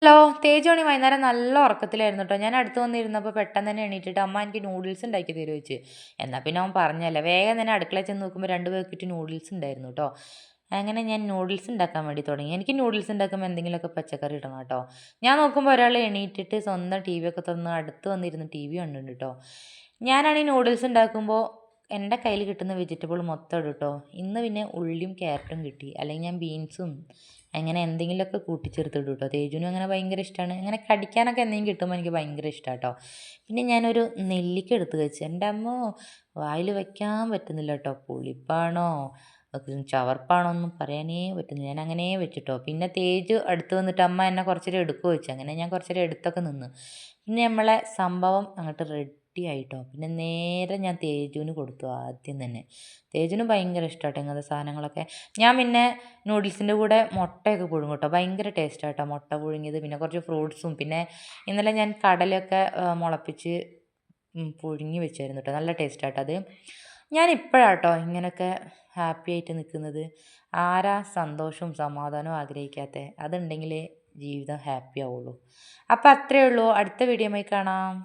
Hello, തേജോണി വൈകുന്നേരം നല്ല ഉറക്കത്തിലായിരുന്നു കേട്ടോ. ഞാൻ അടുത്ത് വന്നിരുന്നപ്പോൾ പെട്ടെന്ന് തന്നെ എണീറ്റിട്ട് അമ്മ എനിക്ക് നൂഡിൽസ് ഉണ്ടാക്കി തരുമോ ചോദിച്ചു. എന്നാൽ പിന്നെ അവൻ പറഞ്ഞല്ലേ, വേഗം തന്നെ അടുക്കളയിൽ ചെന്ന് നോക്കുമ്പോൾ 2 പാക്കറ്റ് നൂഡിൽസ് ഉണ്ടായിരുന്നു കേട്ടോ. അങ്ങനെ ഞാൻ നൂഡിൽസ് ഉണ്ടാക്കാൻ വേണ്ടി തുടങ്ങി. എനിക്ക് നൂഡിൽസ് ഉണ്ടാക്കുമ്പോൾ എന്തെങ്കിലുമൊക്കെ പച്ചക്കറി ഇടണം കേട്ടോ. ഞാൻ നോക്കുമ്പോൾ ഒരാൾ എണീറ്റിട്ട് സ്വന്തം ടി വി ഒക്കെ തുറന്ന് അടുത്ത് വന്നിരുന്ന് ടി വി കണ്ടുണ്ട് കേട്ടോ. ഞാനാണെങ്കിൽ നൂഡിൽസ് ഉണ്ടാക്കുമ്പോൾ എൻ്റെ കയ്യിൽ കിട്ടുന്ന വെജിറ്റബിൾ മൊത്തം ഇടും കേട്ടോ. ഇന്ന് പിന്നെ ഉള്ളിയും ക്യാരറ്റും കിട്ടി, അല്ലെങ്കിൽ ഞാൻ ബീൻസും അങ്ങനെ എന്തെങ്കിലുമൊക്കെ കൂട്ടിച്ചേർത്തിടും കേട്ടോ. തേജുവിനും അങ്ങനെ ഭയങ്കര ഇഷ്ടമാണ്. അങ്ങനെ കടിക്കാനൊക്കെ എന്തെങ്കിലും കിട്ടുമ്പോൾ എനിക്ക് ഭയങ്കര ഇഷ്ടമാണ് കേട്ടോ. പിന്നെ ഞാനൊരു നെല്ലിക്ക എടുത്ത് വെച്ച്, എൻ്റെ അമ്മോ വായിൽ വയ്ക്കാൻ പറ്റുന്നില്ല കേട്ടോ. പുളിപ്പാണോ ചവർപ്പാണോ ഒന്നും പറയാനേ പറ്റുന്നില്ല. ഞാൻ അങ്ങനെ വെച്ചിട്ടോ. പിന്നെ തേജ് അടുത്ത് വന്നിട്ട് അമ്മ എന്നെ കുറച്ചേരം എടുക്കുമോ വെച്ചു. അങ്ങനെ ഞാൻ കുറച്ചേരം എടുത്തൊക്കെ നിന്ന്. പിന്നെ നമ്മളെ സംഭവം അങ്ങോട്ട് റെഡി ആയിട്ടോ. പിന്നെ നേരെ ഞാൻ തേജുവിന് കൊടുത്തു ആദ്യം തന്നെ. തേജുവിന് ഭയങ്കര ഇഷ്ടമാട്ടോ ഇങ്ങനത്തെ സാധനങ്ങളൊക്കെ. ഞാൻ പിന്നെ നൂഡിൽസിൻ്റെ കൂടെ മുട്ടയൊക്കെ പുഴുങ്ങും കേട്ടോ. ഭയങ്കര ടേസ്റ്റാട്ടോ മുട്ട പുഴുങ്ങിയത്. പിന്നെ കുറച്ച് ഫ്രൂട്ട്സും, പിന്നെ ഇന്നലെ ഞാൻ കടലയൊക്കെ മുളപ്പിച്ച് പുഴുങ്ങി വെച്ചായിരുന്നു കേട്ടോ. നല്ല ടേസ്റ്റാട്ടോ അത്. ഞാൻ ഇപ്പോഴാട്ടോ ഇങ്ങനെയൊക്കെ ഹാപ്പി ആയിട്ട് നിൽക്കുന്നത്. ആരാ സന്തോഷവും സമാധാനവും ആഗ്രഹിക്കാത്തത്? അതുണ്ടെങ്കിലേ ജീവിതം ഹാപ്പി ആവുള്ളൂ. അപ്പോൾ അത്രയേ ഉള്ളൂ. അടുത്ത വീഡിയോയുമായി കാണാം.